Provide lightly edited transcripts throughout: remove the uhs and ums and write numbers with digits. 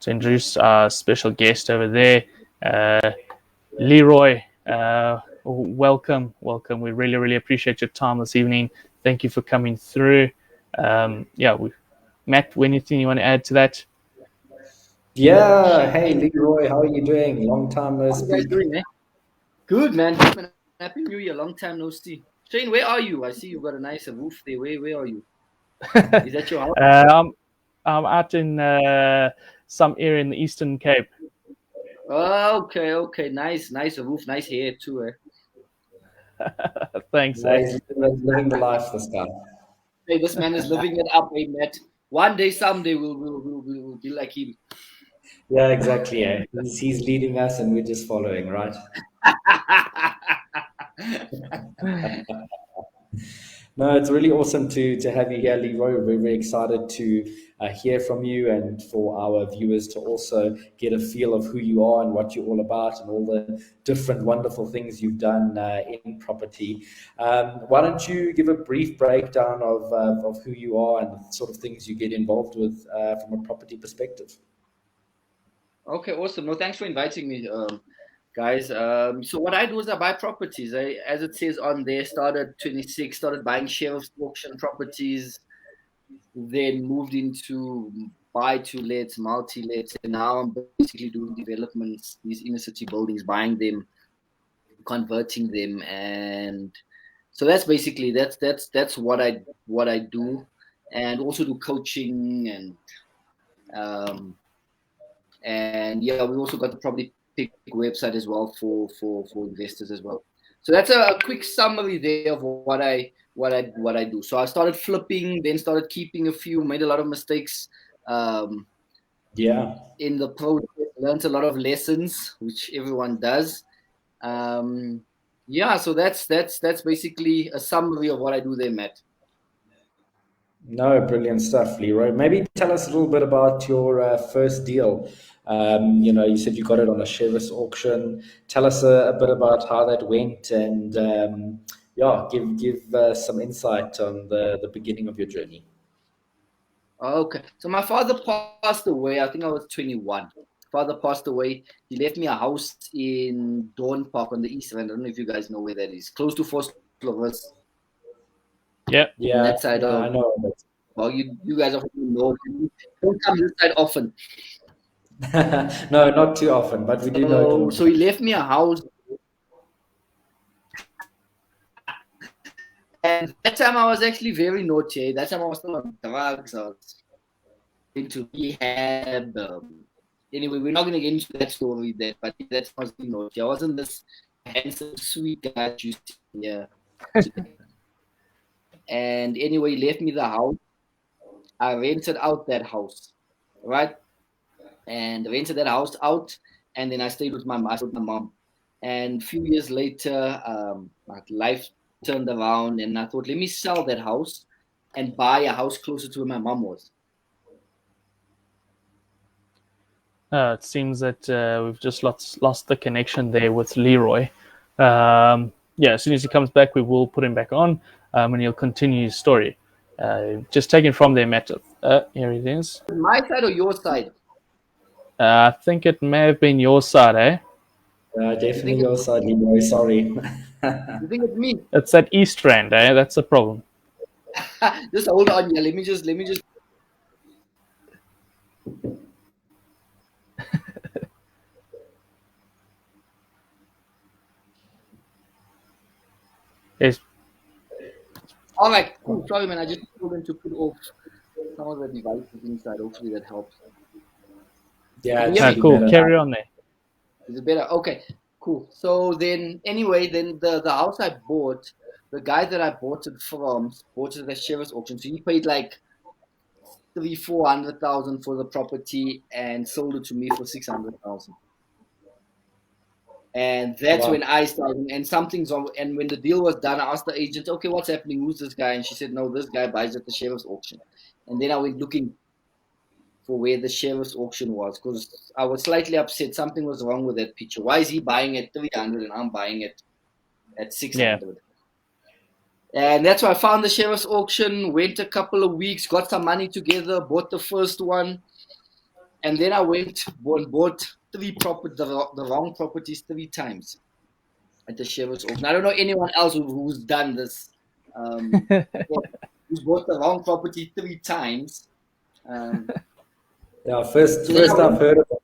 to introduce our special guest over there, Leroy. Welcome. We really appreciate your time this evening. Thank you for coming through. Matt, anything you want to add to that? Yeah, hey Leroy, how are you doing? Long time no How you guys speak. doing, eh? Good, man. Good, man. Happy New Year. Long time no see. Shane, where are you? I see you've got a nice roof there. Where are you? Is that your house? I'm out in some area in the Eastern Cape. Okay. Nice roof. Nice hair, too, eh? Thanks. Yeah, he's living the life, this guy. Hey, this man is living it up, eh, Matt? One day, someday, we'll be like him. Yeah, exactly. Yeah. He's leading us and we're just following, right? No, it's really awesome to have you here, Leroy. We're very excited to hear from you and for our viewers to also get a feel of who you are and what you're all about and all the different wonderful things you've done in property. Why don't you give a brief breakdown of who you are and the sort of things you get involved with from a property perspective? Okay, awesome. No, thanks for inviting me, guys. So what I do is I buy properties. As it says on there, started 26, started buying sheriff's auction properties, then moved into buy to lets, multi lets, and now I'm basically doing developments, these inner city buildings, buying them, converting them, and so that's basically that's what I do, and also do coaching and yeah, we also got the property pick website as well for investors as well. So that's a quick summary there of what I do. So I started flipping, then started keeping a few, made a lot of mistakes Yeah. in the process, learned a lot of lessons, which everyone does. Yeah, so that's basically a summary of what I do there, Matt. No, brilliant stuff, Leroy. Maybe tell us a little bit about your first deal. You said you got it on a sheriff's auction. Tell us a bit about how that went, and yeah, give some insight on the beginning of your journey. Okay, so my father passed away. I think I was 21. Father passed away. He left me a house in Dawn Park on the east end. I don't know if you guys know where that is. Close to Forest Lovers. Yep. On Yeah, that side yeah, I of, know. well, you guys often know. Don't come this side often. No, not too often, but we do know So, Dawn so he Park. left me a house. And that time I was actually very naughty. That time I was still on drugs. I was into rehab. Anyway, we're not going to get into that story there, but that's was naughty. I wasn't this handsome, sweet guy that you see here today. And anyway, he left me the house. I rented out that house, right? And rented that house out, and then I stayed with my mom. And a few years later, my life turned around, and I thought, let me sell that house and buy a house closer to where my mom was. It seems that we've just lost the connection there with Leroy. Yeah, as soon as he comes back, we will put him back on, and he'll continue his story. Just taking from there, Matt. Here it is. My side or your side? I think it may have been your side, eh? You Definitely think your side, Leroy. Sorry. you think it's me? It's that East Rand, eh? That's the problem. Just hold on, yeah. Let me just. Yes. All right, cool. Sorry, man. I just told them to put off some of the devices inside. Hopefully that helps. Yeah, Can it you hear should me? be Cool. better Carry now. on there. Is it better? Okay, cool. So then, anyway, then the house I bought, the guy that I bought it from, bought it at the sheriff's auction. So he paid like 400,000 for the property and sold it to me for 600,000. And that's when Wow. I started, and something's wrong. And when the deal was done, I asked the agent, okay, what's happening? Who's this guy? And she said, no, this guy buys at the sheriff's auction. And then I went looking for where the sheriff's auction was because I was slightly upset. Something was wrong with that picture. Why is he buying at 300 and I'm buying it at Yeah. 600? And that's why I found the sheriff's auction, went a couple of weeks, got some money together, bought the first one. And then I went bought the wrong properties 3 times at the Sheriff's Auction. I don't know anyone else who's done this. Who's bought the wrong property 3 times. Yeah, first So then I've heard of it.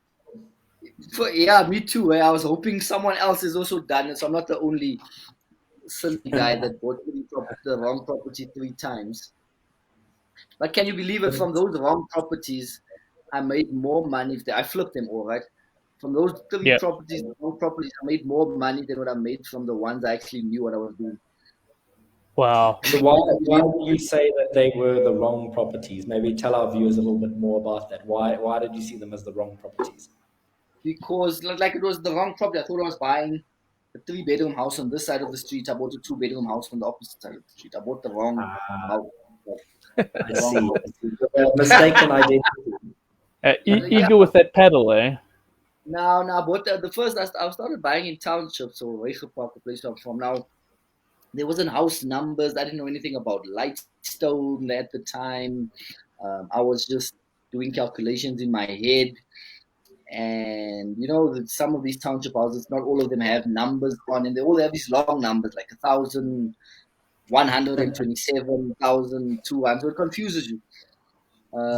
yeah, me too. I was hoping someone else has also done it, so I'm not the only silly guy that bought the wrong property 3 times. But can you believe it? From those wrong properties, I made more money. I flipped them all, right? From those three Yeah. properties, wrong properties, I made more money than what I made from the ones I actually knew what I was doing. Wow. So why do you say that they were the wrong properties? Maybe tell our viewers a little bit more about that. Why did you see them as the wrong properties? Because like it was the wrong property. I thought I was buying a 3-bedroom house on this side of the street. I bought a 2-bedroom house on the opposite side of the street. I bought the wrong house. I see. Mistaken identity. Eager with that pedal, eh? Now, but the first I started buying in townships or Rachel Park, the place I'm from. Now, there wasn't house numbers. I didn't know anything about Lightstone at the time. I was just doing calculations in my head, and some of these township houses, not all of them have numbers on, and they all have these long numbers like 1,127,200. So it confuses you.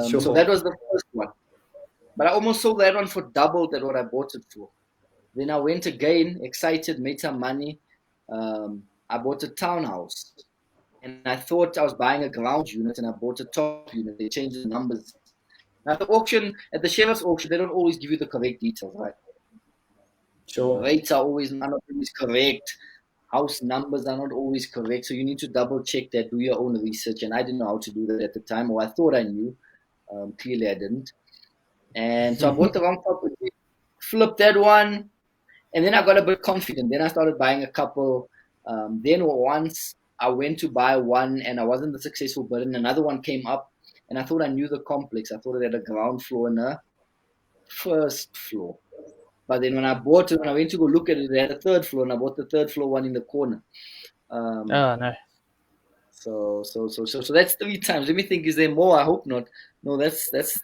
Sure. So that was the first one. But I almost sold that one for double than what I bought it for. Then I went again, excited, made some money. I bought a townhouse. And I thought I was buying a ground unit, and I bought a top unit. They changed the numbers. Now, at the Sheriff's Auction, they don't always give you the correct details, right? Sure. Rates are not always correct. House numbers are not always correct. So you need to double check that, do your own research. And I didn't know how to do that at the time, or I thought I knew. Clearly, I didn't. And so I bought the wrong property, flipped that one, and then I got a bit confident. Then I started buying a couple. Then once I went to buy one, and I wasn't the successful bidder, and another one came up, and I thought I knew the complex. I thought it had a ground floor and a first floor. But then when I bought it, when I went to go look at it, it had a third floor, and I bought the third floor one in the corner. Oh no. So that's 3 times. Let me think. Is there more? I hope not. No, that's that's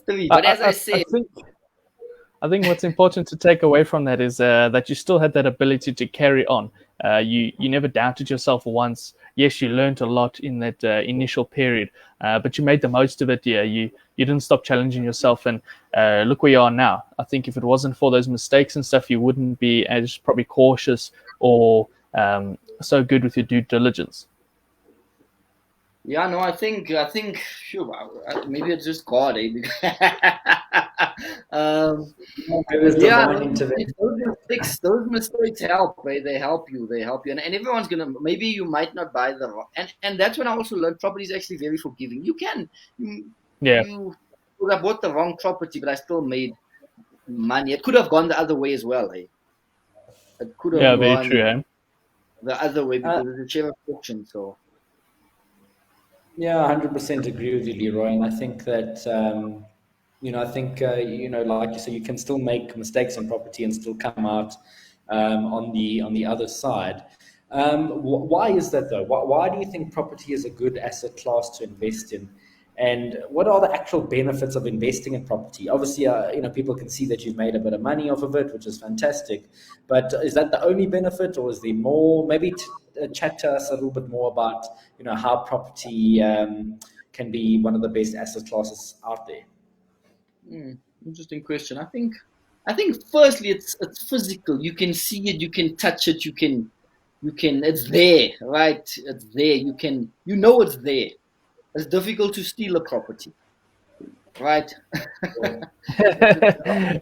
3. But as I said, I think what's important to take away from that is that you still had that ability to carry on. You never doubted yourself once. Yes, you learned a lot in that initial period, but you made the most of it. Yeah, you didn't stop challenging yourself, and look where you are now. I think if it wasn't for those mistakes and stuff, you wouldn't be as probably cautious or so good with your due diligence. yeah, no, I think, sure, maybe it's just God, eh? Those mistakes help, right? They help you, and everyone's gonna. Maybe you might not buy the wrong, and that's when I also learned property is actually very forgiving. I bought the wrong property, but I still made money. It could have gone the other way as well, eh? It could have very gone true. Eh? the other way because it's a share of fortune, so. Yeah, 100% agree with you, Leroy. And I think that, like you say, you can still make mistakes in property and still come out on the other side. Why is that though? Why do you think property is a good asset class to invest in? And what are the actual benefits of investing in property? Obviously, people can see that you've made a bit of money off of it, which is fantastic. But is that the only benefit, or is there more? Maybe chat to us a little bit more about how property can be one of the best asset classes out there. Interesting question. I think firstly it's physical. You can see it, you can touch it, you can it's there, right? It's there. You know it's there. It's difficult to steal a property, right?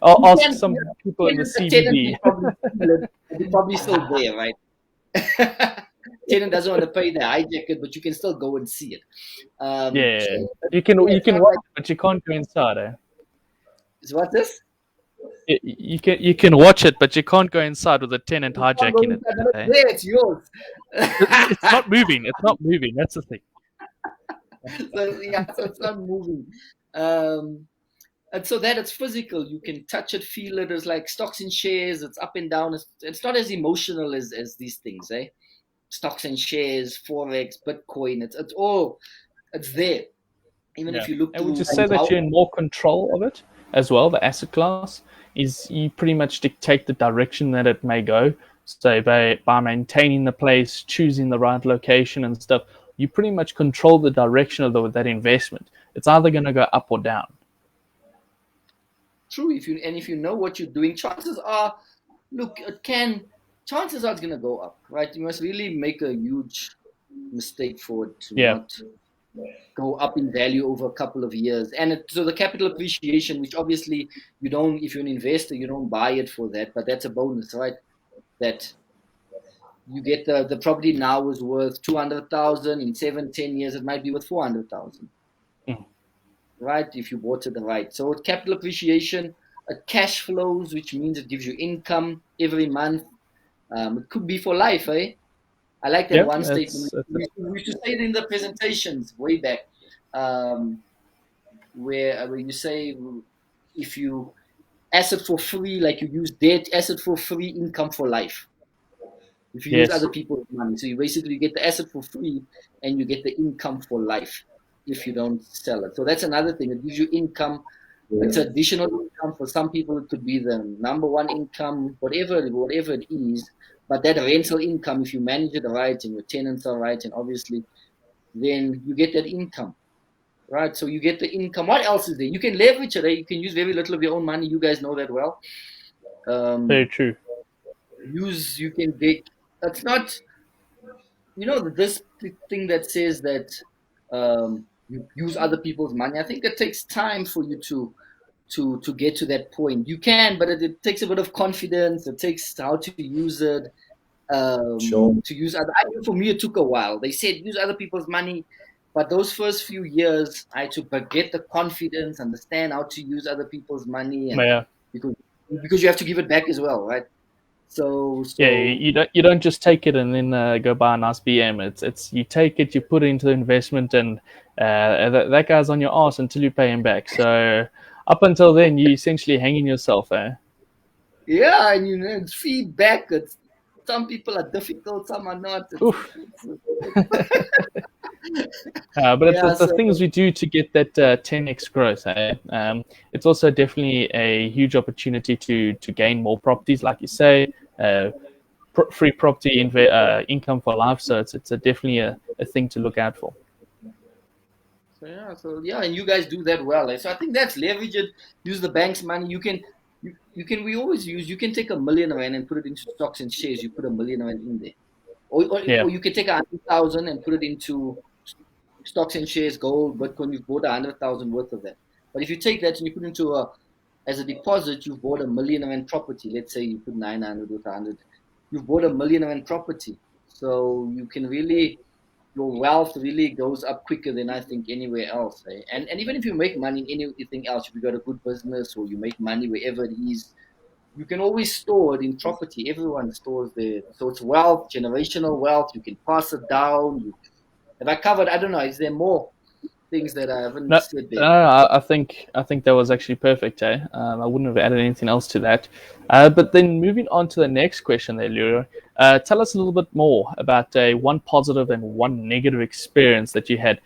I'll ask some people in the CBD. It's probably still there, right? Tenant doesn't want to pay the hijacker, but you can still go and see it. You can watch it, but you can't go inside. Eh? Is what this? You can watch it, but you can't go inside with a tenant hijacking it. Eh? There, it's yours. It's not moving. It's not moving. That's the thing. So it's not moving. And so that it's physical. You can touch it, feel it. It's like stocks and shares. It's up and down. It's not as emotional as these things, eh? Stocks and shares, Forex, Bitcoin. It's there. Even Yeah. if you look And would through you say that how, you're in more control of it as well? The asset class is you pretty much dictate the direction that it may go. So by maintaining the place, choosing the right location and stuff, you pretty much control the direction of that investment. It's either going to go up or down. true, if you know what you're doing, chances are, look, chances are it's gonna go up, right? You must really make a huge mistake for it to Yeah. not go up in value over a couple of years. And so the capital appreciation, which obviously you don't, if you're an investor, you don't buy it for that, but that's a bonus, right? That you get the property now is worth 200,000. In 7, 10 years, it might be worth 400,000, Mm. right? If you bought it right. So capital appreciation, cash flows, which means it gives you income every month. It could be for life, eh? I like that Yeah. one statement. It's We should say it in the presentations way back, um, where you say if you asset for free, like you use debt, asset for free, income for life. If you use yes. other people's money, so you basically get the asset for free and you get the income for life if you don't sell it. So that's another thing. It gives you income. It's additional income for some people. It could be the number one income, whatever it is. But that rental income, if you manage it right and your tenants are right, and obviously, then you get that income, right? So you get the income. What else is there? You can leverage it. You can use very little of your own money. You guys know that well. Very Um, true. you can get. That's not this thing that says that you use other people's money. I think it takes time for you to get to that point. You can, but it takes a bit of confidence. It takes how to use it. Sure. To use other. I think for me, it took a while. They said use other people's money, but those first few years, I had to get the confidence, understand how to use other people's money, and Yeah. because you have to give it back as well, right? So Yeah, so you don't just take it and then go buy a nice BM. It's you take it, you put it into the investment, and that guy's on your ass until you pay him back. So up until then, you essentially hanging yourself. Eh? yeah, and it's feedback. Some people are difficult, some are not. Oof. But Yeah, the so things we do to get that 10x growth. Eh? It's also definitely a huge opportunity to gain more properties, like you say. Free property income for life. So it's definitely a thing to look out for. yeah, and you guys do that well. So I think that's leverage it. Use the bank's money. You can. We always use. You can take R1 million and put it into stocks and shares. You put R1 million in there, Yeah, or you can take 100,000 and put it into stocks and shares, gold, Bitcoin. You've bought 100,000 worth of that. But if you take that and you put into as a deposit, you've bought R1 million property. Let's say you put 900 with 100. You've bought R1 million property. So you can really your wealth really goes up quicker than I think anywhere else. Eh? And even if you make money in anything else, if you got a good business or you make money wherever it is, you can always store it in property. Everyone stores there. So it's wealth, generational wealth. You can pass it down. Have I covered? I don't know. Is there more things that I haven't no, said no, there? I think that was actually perfect. Eh? I wouldn't have added anything else to that. But then moving on to the next question, there, Leroy. Tell us a little bit more about one positive and one negative experience that you had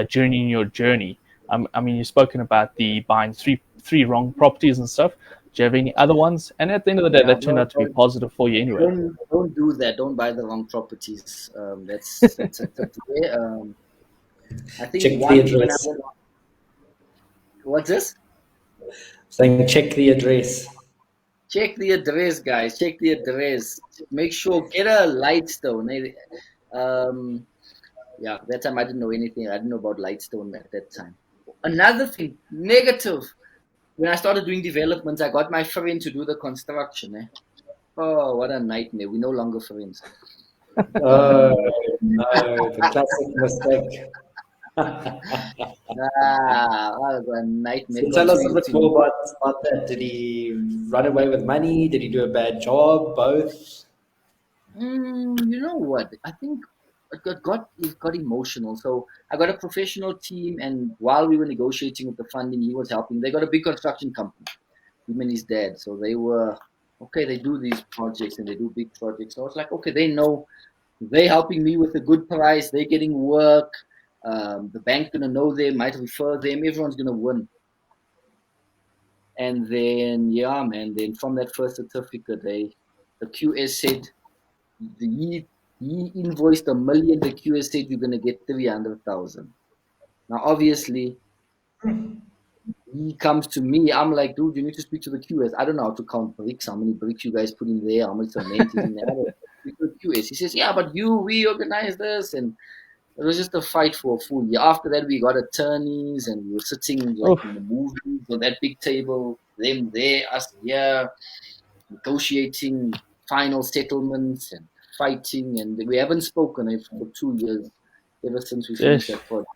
during your journey. I mean, you've spoken about the buying three wrong properties and stuff. Do you have any other ones? And at the end of the day, Yeah, that turned no, out to be positive for you anyway. don't do that. Don't buy the wrong properties. That's I think Check the when I address. what's this? Saying check the address. Check the address, guys. Check the address. Make sure get a Lightstone. Um, yeah, that time I didn't know anything. I didn't know about Lightstone at that time. Another thing, negative. When I started doing developments, I got my friend to do the construction. Eh? Oh, what a nightmare. We're no longer friends. Oh, no, the classic mistake. That was a nightmare. So Got tell us a to, bit to more about that. Did he run away with money? Did he do a bad job? Both? You know what? I think it got emotional. So I got a professional team, and while we were negotiating with the funding, he was helping. They got a big construction company, him and his dad. So they were okay. They do these projects and they do big projects. So I was like, okay, they know they're helping me with a good price. They're getting work. The bank gonna know them, might refer them. Everyone's gonna win. And then yeah, man. Then from that first certificate, the QS said he invoiced 1 million. The QS said you're gonna get 300,000. Now obviously he comes to me. I'm like, dude, you need to speak to the QS. I don't know how to count bricks. How many bricks you guys put in there? How much cement is in there? I don't know. Speak to the QS. He says, yeah, but we organize this, and it was just a fight for a full year. After that, we got attorneys, and we were sitting like Oh, in the movies on that big table. Them there, us here, negotiating final settlements and fighting, and we haven't spoken for 2 years ever since we finished yes. that project.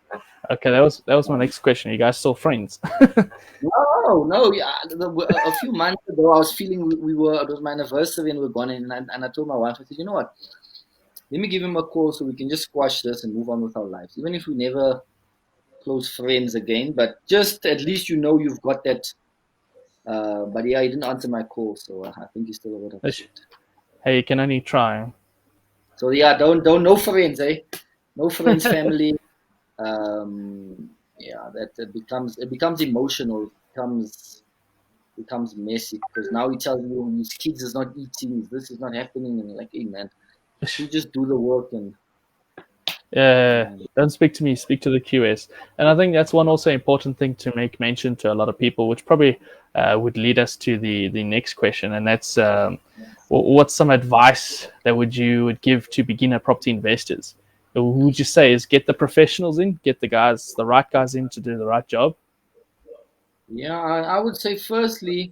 Okay, that was my next question. Are you guys still friends? No, yeah. A few months ago, I was feeling we were. It was my anniversary, and we were gone. And I told my wife, I said, you know what? Let me give him a call so we can just squash this and move on with our lives, even if we never close friends again. But just at least you've got that. But yeah, he didn't answer my call, so I think he's still a bit upset. Hey, you can only try. So yeah, don't no friends, eh? No friends, family. Yeah, that it becomes emotional. Becomes messy because now he tells you his kids is not eating, this is not happening, and you're like, hey man, you just do the work and Don't speak to me, speak to the QS. And I think that's one also important thing to make mention to a lot of people, which probably would lead us to the next question. And that's what's some advice that you would give to beginner property investors? Who would you say is get the professionals in, get the right guys in to do the right job? yeah, I would say firstly,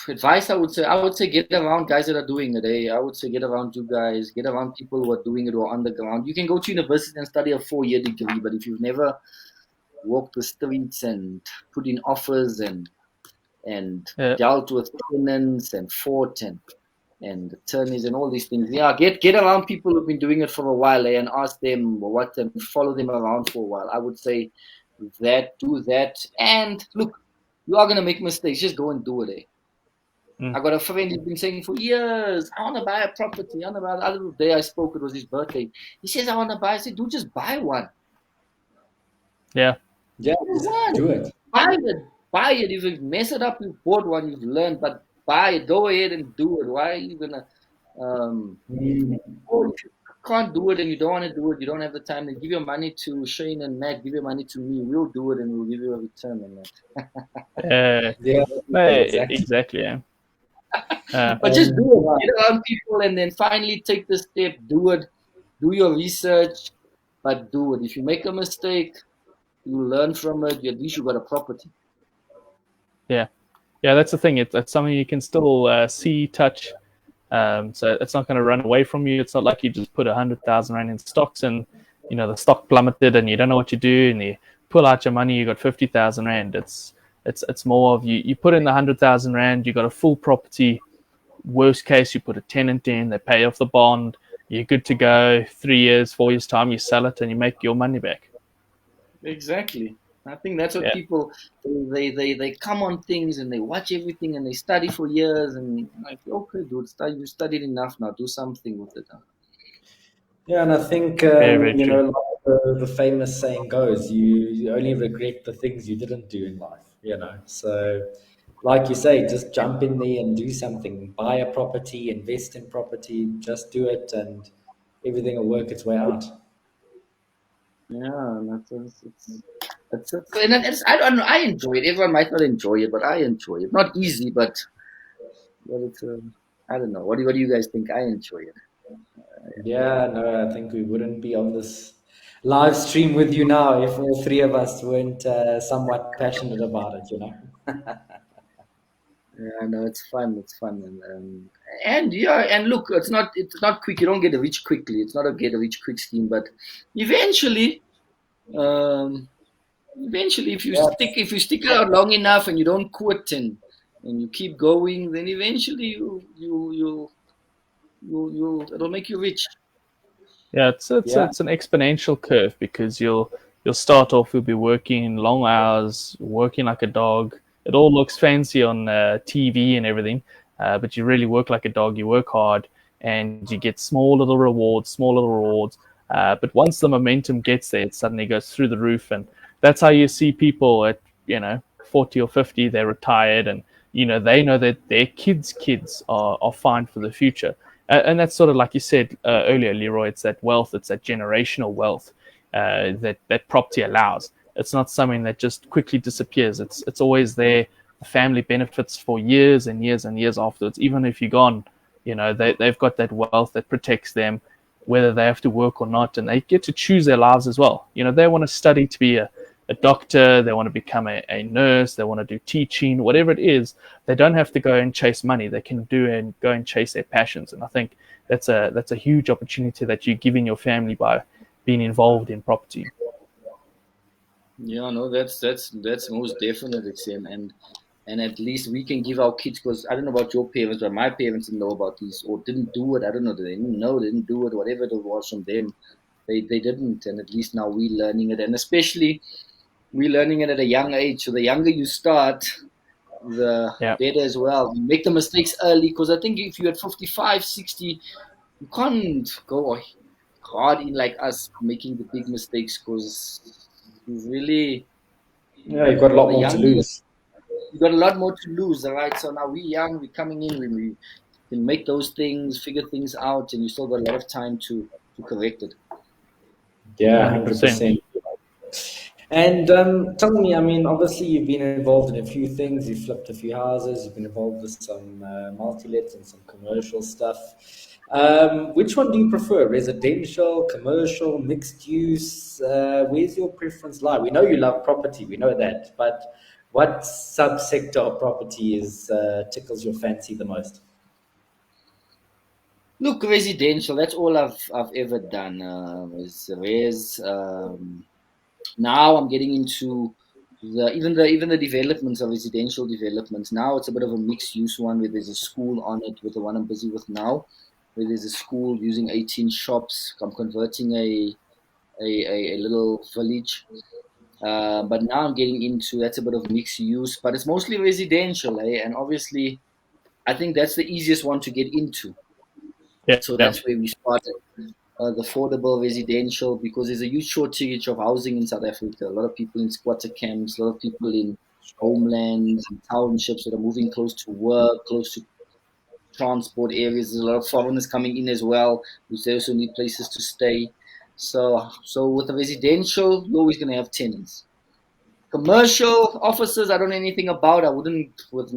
advice I would say get around guys that are doing it. I would say get around you guys, get around people who are doing it or on the ground. You can go to university and study a 4 year degree, but if you've never walked the streets and put in offers and Yeah, dealt with tenants and fought and attorneys and all these things. Yeah, get around people who've been doing it for a while, and ask them what and follow them around for a while. I would say do that, and look, you are gonna make mistakes. Just go and do it. mm, I got a friend who's been saying for years, I want to buy a property. I want to buy. The other day I spoke, it was his birthday. He says, I want to buy. I said, dude, just buy one. yeah, Yeah, just One. do it. Buy it. Buy it. If you mess it up, you bought one, you've learned, but buy it. Go ahead and do it. Why are you gonna or if you can't do it and you don't want to do it, you don't have the time, then give your money to Shane and Matt, give your money to me. We'll do it and we'll give you a return on uh, Yeah, no, exactly. exactly. Yeah. that. But just do it. Get around people and then finally take the step, do it, do your research, but do it. If you make a mistake, you learn from it, at least you got a property. Yeah, yeah, that's the thing. It's something you can still see, touch. So it's not going to run away from you. It's not like you just put 100,000 rand in stocks and the stock plummeted and you don't know what you do and you pull out your money. You got 50,000 rand. It's more of you put in the 100,000 rand. You got a full property. Worst case, you put a tenant in. They pay off the bond. You're good to go. 3 years, 4 years time, you sell it and you make your money back. Exactly. I think that's what Yeah. people they come on things and they watch everything and they study for years and like, okay, dude, you studied enough now, do something with it. Yeah, and I think Very, very true. like the famous saying goes, you only regret the things you didn't do in life. So like you say, just jump in there and do something. Buy a property, invest in property, just do it, and everything will work its way out. Yeah, and I don't know. I enjoy it. Everyone might not enjoy it, but I enjoy it. Not easy, but it's I don't know. What do you guys think? I enjoy it. Yeah, no, I think we wouldn't be on this live stream with you now if all three of us weren't somewhat passionate about it. Yeah, no, it's fun. It's fun, and yeah, and look, it's not quick. You don't get rich quickly. It's not a get rich quick scheme, but eventually, um, eventually, Yeah, if you stick out long enough and you don't quit and you keep going, then eventually it'll make you rich. Yeah, yeah, it's an exponential curve because you'll start off, you'll be working long hours, working like a dog. It all looks fancy on TV and everything, but you really work like a dog. You work hard, and you get small little rewards, small little rewards. But once the momentum gets there, it suddenly goes through the roof, and that's how you see people at 40 or 50, they're retired, and they know that their kids are fine for the future. And that's sort of like you said earlier, Leroy. It's that wealth, it's that generational wealth that property allows. It's not something that just quickly disappears. It's always there. The family benefits for years and years and years afterwards. Even if you're gone, they've got that wealth that protects them, whether they have to work or not, and they get to choose their lives as well. They want to study to be a doctor, they want to become a nurse, they want to do teaching, whatever it is. They don't have to go and chase money. They can do and go and chase their passions. And I think that's a huge opportunity that you're giving your family by being involved in property. Yeah, no, that's most definitely, Sam. And at least we can give our kids, because I don't know about your parents, but my parents didn't know about these or didn't do it. I don't know. They didn't know, they didn't do it, whatever it was from them. They didn't. And at least now we learning it. And especially we learning it at a young age. So the younger you start, the Yeah. better as well. You make the mistakes early, because I think if you're at 55, 60, you can't go hard in like us making the big mistakes, because you really, Yeah, you've got a lot the more to younger lose. you got a lot more to lose, all right? So now we young, we're coming in, we can make those things, figure things out, and you still got a lot of time to correct it. Yeah, 100%. 100%. And tell me, I mean, obviously you've been involved in a few things. You've flipped a few houses. You've been involved with some multi-lets and some commercial stuff. Which one do you prefer? Residential, commercial, mixed use? Where's your preference lie? We know you love property. We know that. But what subsector of property is tickles your fancy the most? Look, residential. That's all I've ever done. Is res. Now I'm getting into the developments of residential developments. Now it's a bit of a mixed use one, where there's a school on it, with the one I'm busy with now, where there's a school using 18 shops. I'm converting a little village. But now I'm getting into, that's a bit of mixed use, but it's mostly residential, eh? And obviously, I think that's the easiest one to get into. Yeah. So Yeah. that's where we started. The affordable residential, because there's a huge shortage of housing in South Africa. A lot of people in squatter camps, a lot of people in homelands and townships that are moving close to work, close to transport areas. There's a lot of foreigners coming in as well, which they also need places to stay. So with the residential, you're always going to have tenants. Commercial offices, I don't know anything about. I wouldn't, with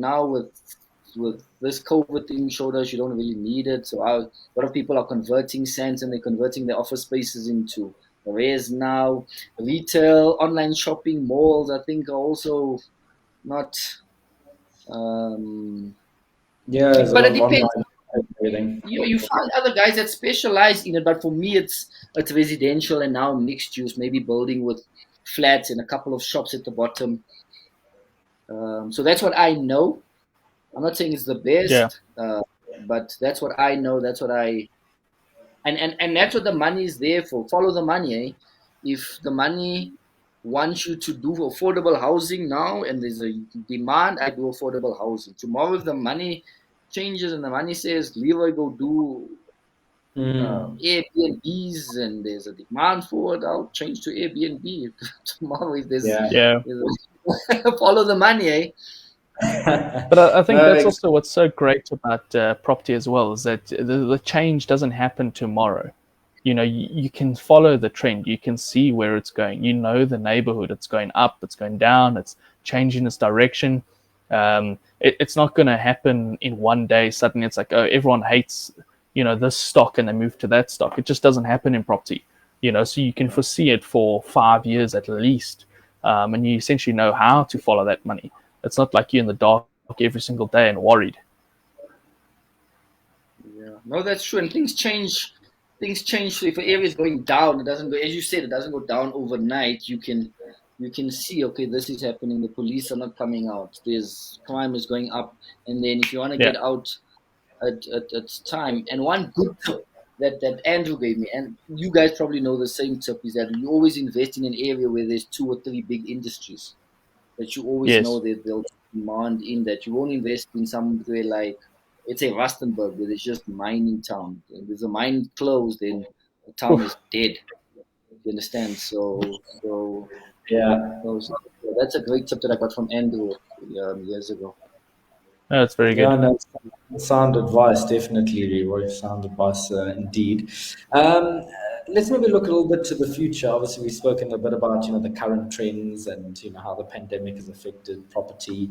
this COVID thing showed us you don't really need it. So a lot of people are converting cents, and they're converting their office spaces into areas now. Retail, online shopping, malls, I think are also not. Um, Yeah, there's a but lot it of depends. online everything. You find other guys that specialize in it, but for me, it's residential and now mixed use, maybe building with flats and a couple of shops at the bottom. So that's what I know. I'm not saying it's the Yeah. best, but that's what I know. That's what I and that's what the money is there for. Follow the money, eh? If the money wants you to do affordable housing now, and there's a demand, I do affordable housing. Tomorrow, if the money changes and the money says, Leroy, go do Mm. Airbnbs, and there's a demand for it, I'll change to Airbnb. Tomorrow, if Yeah. Yeah. follow the money, eh? But I think No, that's also what's so great about property as well, is that the change doesn't happen tomorrow. You can follow the trend. You can see where it's going. The neighborhood. It's going up. It's going down. It's changing its direction. It's not going to happen in one day. Suddenly, it's like, oh, everyone hates this stock, and they move to that stock. It just doesn't happen in property. So you can foresee it for 5 years at least, and you essentially know how to follow that money. It's not like you're in the dark every single day and worried. Yeah, no, that's true. And things change. Things change. So if an area is going down, it doesn't go. As you said, it doesn't go down overnight. You can see, okay, this is happening. The police are not coming out. There's crime is going up. And then if you want to Yeah. get out at time, and one good tip that Andrew gave me, and you guys probably know the same tip, is that you always invest in an area where there's two or three big industries that you always know Yes. that they'll demand in, that you won't invest in somewhere like, let's say, Rustenburg, where there's just mining town. And if the mine closed, then the town is dead. You understand? Yeah. So that's a great tip that I got from Andrew years ago. That's very good. Yeah, no, sound advice, definitely, Leroy. Sound advice, indeed. Let's maybe look a little bit to the future. Obviously, we've spoken a bit about the current trends and how the pandemic has affected property.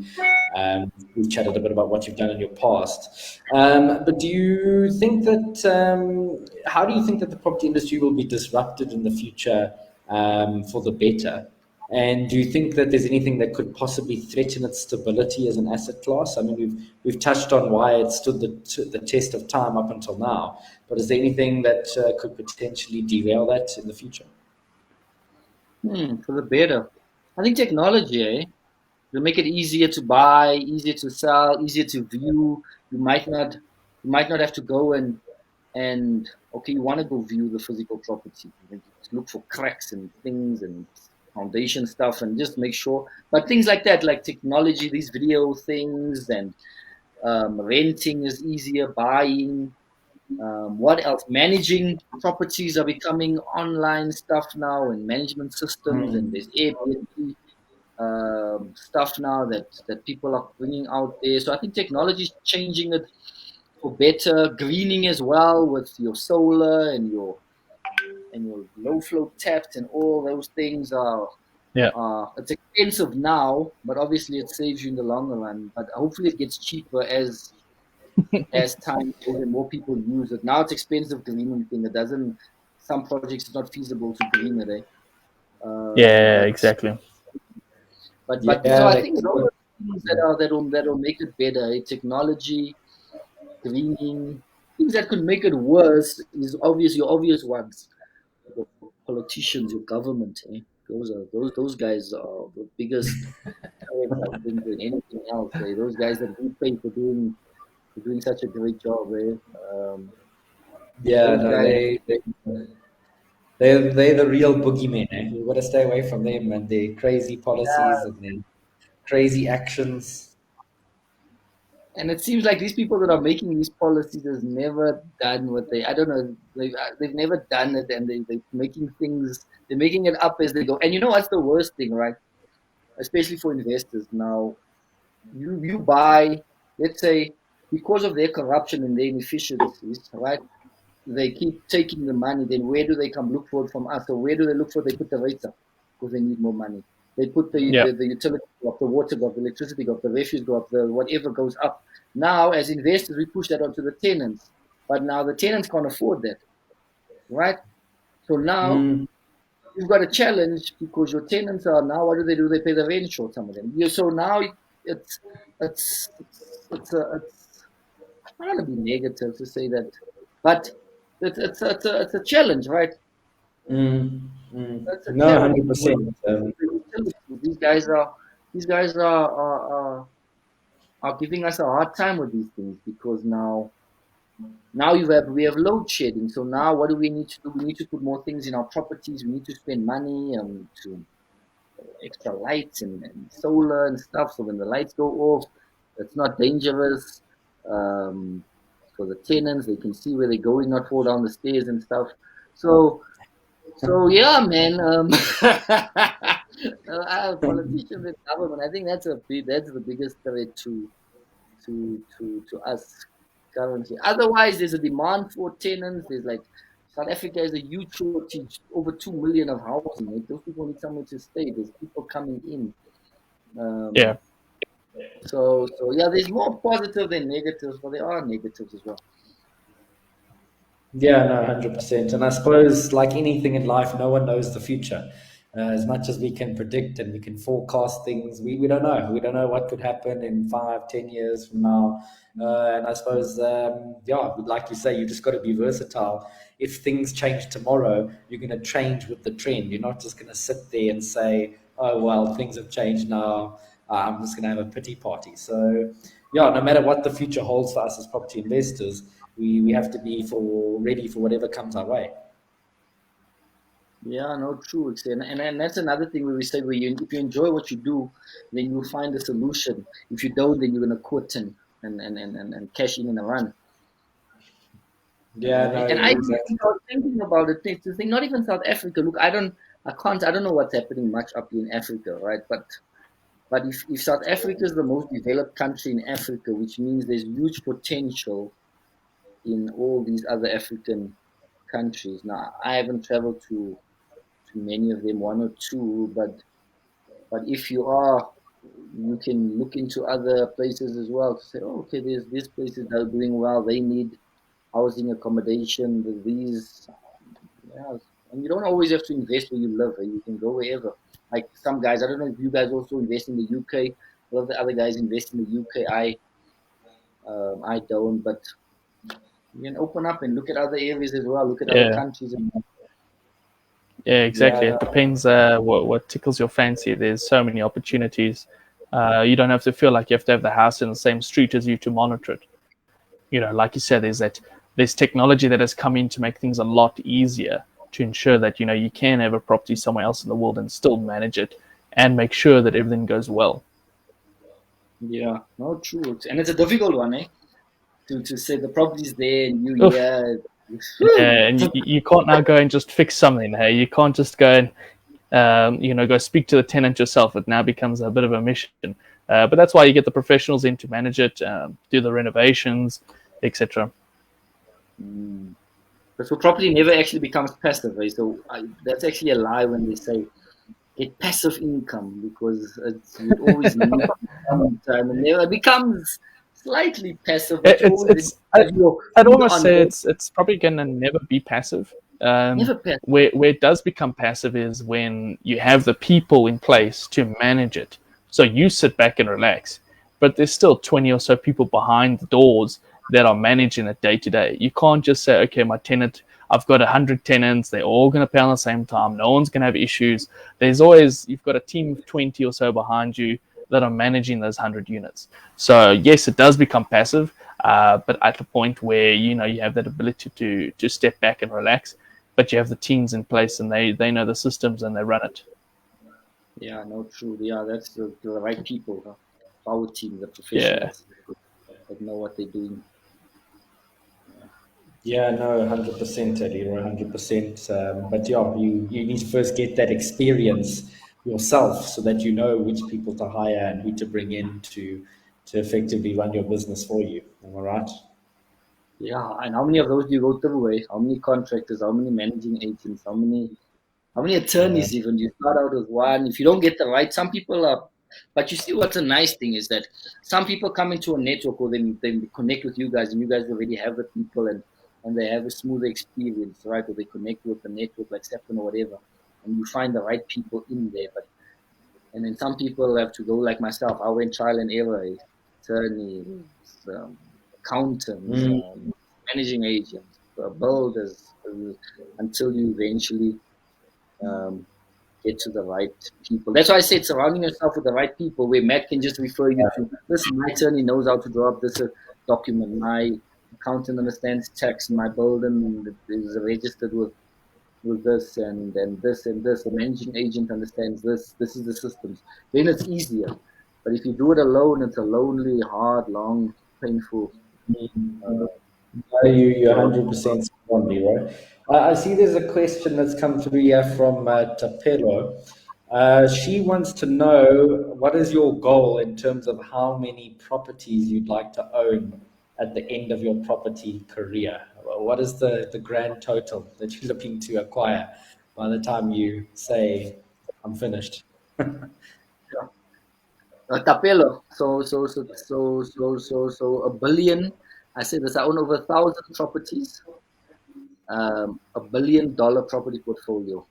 We've chatted a bit about what you've done in your past. But do you think that how do you think that the property industry will be disrupted in the future for the better? And do you think that there's anything that could possibly threaten its stability as an asset class? I mean, we've touched on why it stood the test of time up until now, but is there anything that could potentially derail that in the future? For the better. I think technology, will make it easier to buy, easier to sell, easier to view. You might not have to go and okay, you want to go view the physical property. You look for cracks and things and foundation stuff and just make sure. But things like that, like technology, these video things and renting is easier, buying. What else? Managing properties are becoming online stuff now, and management systems, and Mm. there's Airbnb stuff now that people are bringing out there. So I think technology is changing it for better. Greening as well with your solar and your low flow taps and all those things are. Yeah. It's expensive now, but obviously it saves you in the long run. But hopefully it gets cheaper as time goes and more people use it. Now it's expensive greening thing. It doesn't. Some projects it's not feasible to green it. Yeah. But Exactly. so Yeah, I they think those are things that'll make it better. Technology, greening, things that could make it worse is your obvious ones. Your politicians, your government. Those guys are the biggest threat, I think, than anything else. Those guys that we pay for doing such a great job. yeah, Those no, guys. they're the real boogeymen. Eh? You've got to stay away from them and their crazy policies and their crazy actions. And it seems like these people that are making these policies has never done what I don't know, they've never done it and they're making it up as they go. And you know what's the worst thing, right? Especially for investors now, you buy, let's say, because of their corruption and their inefficiencies, right? They keep taking the money, then where do they come look for it from us? Or where do they look for? They put the rates up because they need more money. They put Yeah. the utility go up, the water go up, the electricity go up, the refuse go up, the whatever goes up. Now, as investors, we push that onto the tenants, but now the tenants can't afford that, right? So now Mm. you've got a challenge because your tenants are now. What do? They pay the rent short. Some of them. So now it's it's it's I don't want to be negative to say that, but it's a challenge, right? Mm. Mm. That's a No, challenge hundred because percent. these guys are giving us a hard time with these things because now we have load shedding. So now what do we need to do? We need to put more things in our properties. We need to spend money to extra lights and solar and stuff. So when the lights go off, it's not dangerous. Um, for the tenants, they can see where they're going, not fall down the stairs and stuff. So yeah, man. Politicians and government. I think that's the biggest threat to us currently. Otherwise, there's a demand for tenants. There's like South Africa has a huge shortage, over 2 million of housing. Like, those people need somewhere to stay. There's people coming in. Yeah. Um, so yeah, there's more positive than negatives, but there are negatives as well. Yeah, no, 100%. And I suppose, like anything in life, no one knows the future. As much as we can predict and we can forecast things, we don't know. We don't know what could happen in 5, 10 years from now. And I suppose, yeah, like you say, you just got to be versatile. If things change tomorrow, you're going to change with the trend. You're not just going to sit there and say, oh, well, things have changed now. I'm just going to have a pity party. So, yeah, no matter what the future holds for us as property investors, we have to be ready for whatever comes our way. Yeah, no, true. And that's another thing where we say if you enjoy what you do, then you'll find a solution. If you don't, then you're gonna quit and cash in and run. Yeah, no, And I exactly. was thinking about it. To think, not even South Africa. Look, I don't know what's happening much up here in Africa, right? But if South Africa is the most developed country in Africa, which means there's huge potential in all these other African countries. Now, I haven't traveled to many of them, one or two, but if you are, you can look into other places as well to say, oh, okay, there's these places that are doing well. They need housing accommodation. These, yeah, and you don't always have to invest where you live. You can go wherever. Like some guys, I don't know if you guys also invest in the UK. A lot of the other guys invest in the UK. I don't, but you can open up and look at other areas as well. Look at other Yeah. countries. And, Yeah, Yeah, exactly. It no, depends what tickles your fancy. There's so many opportunities. You don't have to feel like you have to have the house in the same street as you to monitor it. Like you said, there's technology that has come in to make things a lot easier to ensure that you can have a property somewhere else in the world and still manage it and make sure that everything goes well. yeah, no, true. And it's a difficult one, eh? To say the property's there and you, Oof. yeah. Yeah, and you can't now go and just fix something. Hey, you can't just go and go speak to the tenant yourself. It now becomes a bit of a mission. But that's why you get the professionals in to manage it, do the renovations, etc. Mm. But so property never actually becomes passive, right? That's actually a lie when they say get passive income because you always need some time and never becomes slightly passive, but you It's always it's I, have your I'd feet almost on say board. it's probably going to never be passive. Um, Never passive. where it does become passive is when you have the people in place to manage it. So you sit back and relax, but there's still 20 or so people behind the doors that are managing it day to day. You can't just say, okay, my tenant, I've got 100 tenants, they're all going to pay on the same time, no one's going to have issues. You've got a team of 20 or so behind you that are managing those 100 units. So yes, it does become passive, but at the point where you have that ability to step back and relax, but you have the teams in place and they know the systems and they run it. Yeah, no, true. Yeah, that's the right people, huh? Our team, the Yeah, professionals that know what they're doing. yeah, no, 100%, Leroy, 100%. But yeah, you need to first get that experience yourself so that you know which people to hire and who to bring in to effectively run your business for you. Am I right? Yeah, and how many of those do you go through? Eh? How many contractors? How many managing agents? How many Yeah. attorneys even? You start out with one. If you don't get the right, some people are. But you see, what's a nice thing is that some people come into a network or they connect with you guys, and you guys already have the people and they have a smoother experience, right? Or they connect with the network like Stefan or whatever, and you find the right people in there. But and then some people have to go like myself. I went trial and error, attorneys, accountants, Mm. managing agents, builders, until you eventually um, get to the right people. That's why I said surrounding yourself with the right people, where Matt can just refer you to this. My attorney knows how to draw up this document. My accountant understands tax. My building is registered with this and this and this. The managing agent understands this. This is the systems. Then it's easier. But if you do it alone, it's a lonely, hard, long, painful uh, No, you're 100% on, Leroy. I see there's a question that's come through here from Tapelo. She wants to know what is your goal in terms of how many properties you'd like to own at the end of your property career? What is the grand total that you're looking to acquire by the time you say, I'm finished? Tapelo. So a billion. I said this. I own over 1,000 properties. $1 billion property portfolio.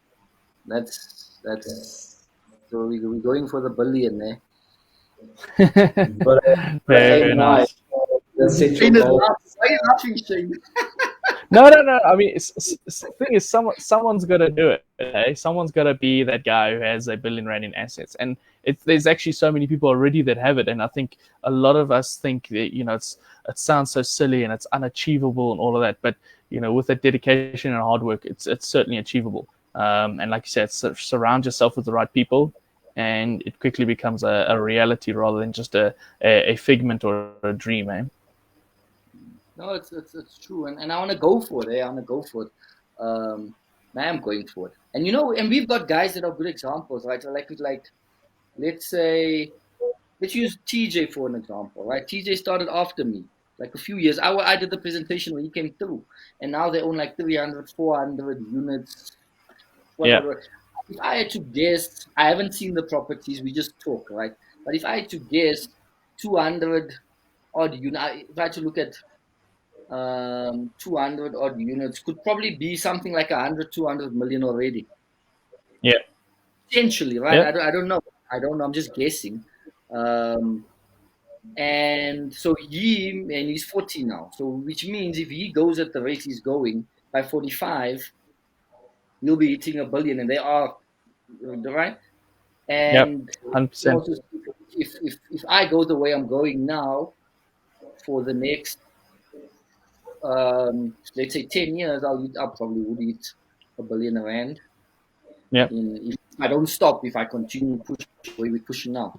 That's. Yes. So we're going for the billion, eh? You've got to very aim high. nice. Set your Shane is goal. laughing. Why are you laughing, Shane? No. I mean, the thing is, someone's got to do it. Okay? Someone's got to be that guy who has R1 billion in assets, and there's actually so many people already that have it. And I think a lot of us think that it sounds so silly and it's unachievable and all of that, but with that dedication and hard work, it's certainly achievable. And like you said, surround yourself with the right people, and it quickly becomes a reality rather than just a figment or a dream. Eh? No, it's true, and I want to go for it. I want to go for it. I am going for it, and and we've got guys that are good examples, right? Like let's say let's use TJ for an example, right? TJ started after me, like a few years. I did the presentation when he came through, and now they own like 300, 400 units, Yeah. whatever. If I had to guess, I haven't seen the properties. We just talk, right? But if I had to guess, 200 odd units. If I had to look at 200 odd units, could probably be something like 100, 200 million already. Yeah. Potentially, right? Yeah. I don't know. I don't know. I'm just guessing. And so he's 40 now. So which means if he goes at the rate he's going by 45, he'll be hitting a billion, and they are right. Yep. And 100%. also, if I go the way I'm going now for the next let's say 10 years, I probably would eat a billion rand. Yep. If I don't stop, if I continue pushing the way we're pushing now.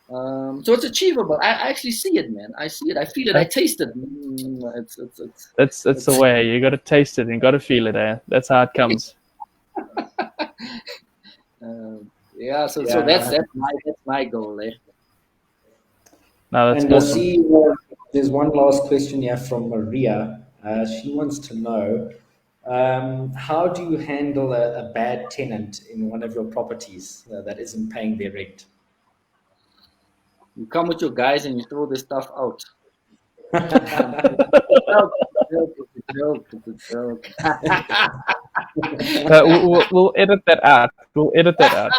So it's achievable. I actually see it, man. I see it. I feel it. I taste it. That's the way. You got to taste it and you got to feel it. That's how it comes. Yeah. So that's my goal. No, that's And I awesome. see there's one last question here from Maria. She wants to know how do you handle a bad tenant in one of your properties that isn't paying their rent? You come with your guys and you throw this stuff out. It's a joke. We'll edit that out. We'll edit that out.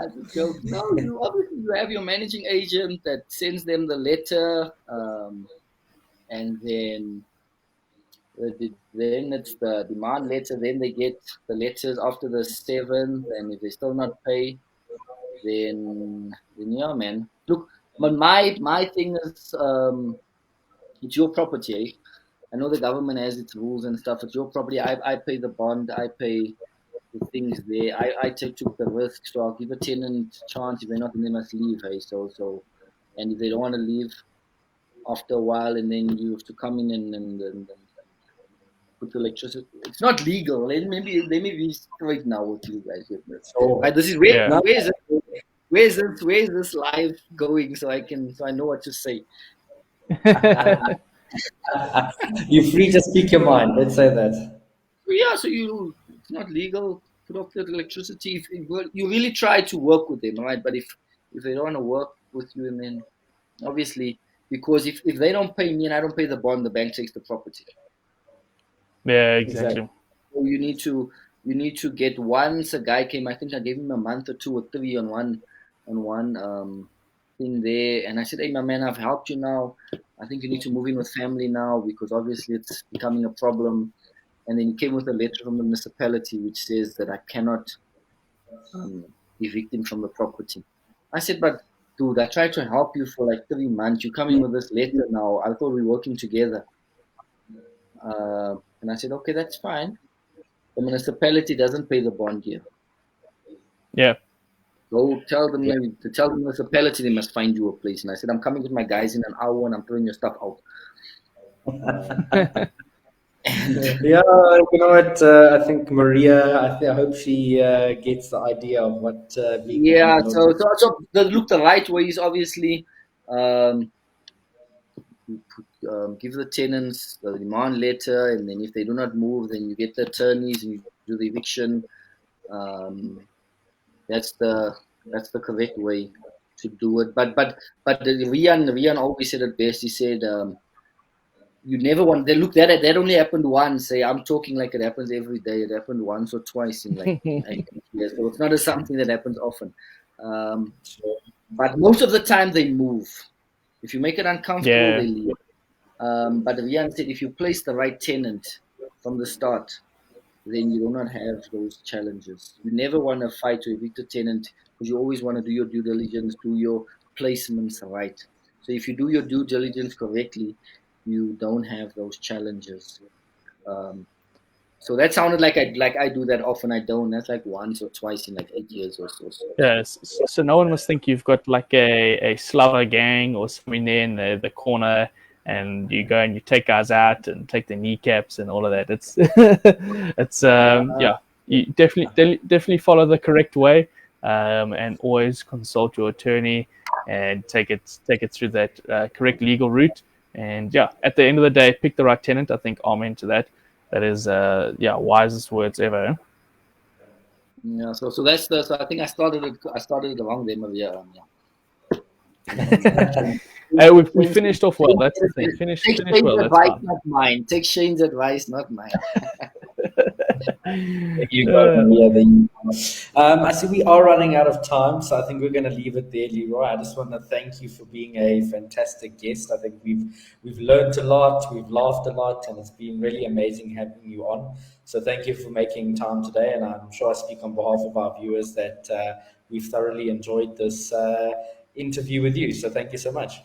It's a joke. No, obviously you have your managing agent that sends them the letter, and then it's the demand letter. Then they get the letters after the 7th, and if they still not pay, then yeah, man. Look, but my thing is, it's your property. Eh? I know the government has its rules and stuff. It's your property. I pay the bond. I pay the things there. I took the risk, so I'll give a tenant a chance. If they're not, then they must leave. Hey, and if they don't want to leave after a while, and then you have to come in and put the electricity. It's not legal. Let me be straight now with you guys. So, Right, this is Yeah. where's this live going, so I know what to say. you're free to speak your mind. Let's say that. Yeah, so it's not legal. Put off the electricity. If you really try to work with them, right? But if they don't want to work with you, and then obviously because if they don't pay me and I don't pay the bond, the bank takes the property. Yeah, Exactly. exactly. So you need to get once a guy came. I think I gave him a month or 2 or 3 on one thing there, and I said, "Hey, my man, I've helped you now. I think you need to move in with family now because obviously it's becoming a problem." And then he came with a letter from the municipality which says that I cannot evict him from the property. I said, "But dude, I tried to help you for like 3 months. You coming with this letter now? I thought we were working together." And I said, "Okay, that's fine. The municipality doesn't pay the bond here. Yeah. Go tell them to tell the municipality they must find you a place." And I said, "I'm coming with my guys in an hour and I'm throwing your stuff out." Yeah, you know what? I think Maria. I hope she gets the idea of what being a Yeah, landlord. the right way is obviously um, give the tenants the demand letter, and then if they do not move, then you get the attorneys and you do the eviction. Um, that's the correct way to do it. But Rian always said it best. He said, "You never want." They look that only happened once. Say, I'm talking like it happens every day. It happened once or twice in like 8 years, so it's not something that happens often. Um, but most of the time they move. If you make it uncomfortable, Yeah. they leave. But Rian said if you place the right tenant from the start, then you do not have those challenges. You never want to fight to evict a tenant because you always want to do your due diligence, do your placements right. So if you do your due diligence correctly, you don't have those challenges. Um, So that sounded like I do that often. I don't. That's like once or twice in like 8 years or so. Yes. So no one must think you've got like a Slava gang or something there in the corner, and you go and you take guys out and take their kneecaps and all of that. It's it's yeah. You definitely follow the correct way, and always consult your attorney and take it through that correct legal route. And yeah, at the end of the day, pick the right tenant. I think amen to that. That is yeah, wisest words ever. Yeah. So that's the. So I think I started it. I started it wrong there, maybe. Yeah. We finished off well. That's the thing. Finish Take well. Shane's That's advice, fine. not mine. Take Shane's advice, not mine. You got me. Yeah, there you go. I see we are running out of time, so I think we're going to leave it there, Leroy. I just want to thank you for being a fantastic guest. I think we've learned a lot, we've laughed a lot, and it's been really amazing having you on. So thank you for making time today, and I'm sure I speak on behalf of our viewers that we've thoroughly enjoyed this interview with you. So thank you so much.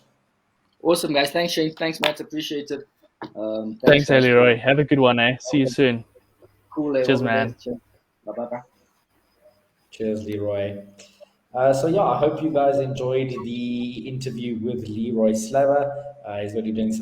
Awesome, guys. Thanks, Shane. Thanks, Matt. Appreciate it. Thanks, Thanks, guys. Leroy. Have a good one, eh? See you soon. Cool. All Cheers, the man. best. Bye bye. Cheers, Leroy. So yeah, I hope you guys enjoyed the interview with Leroy Slaver. He's going to be doing some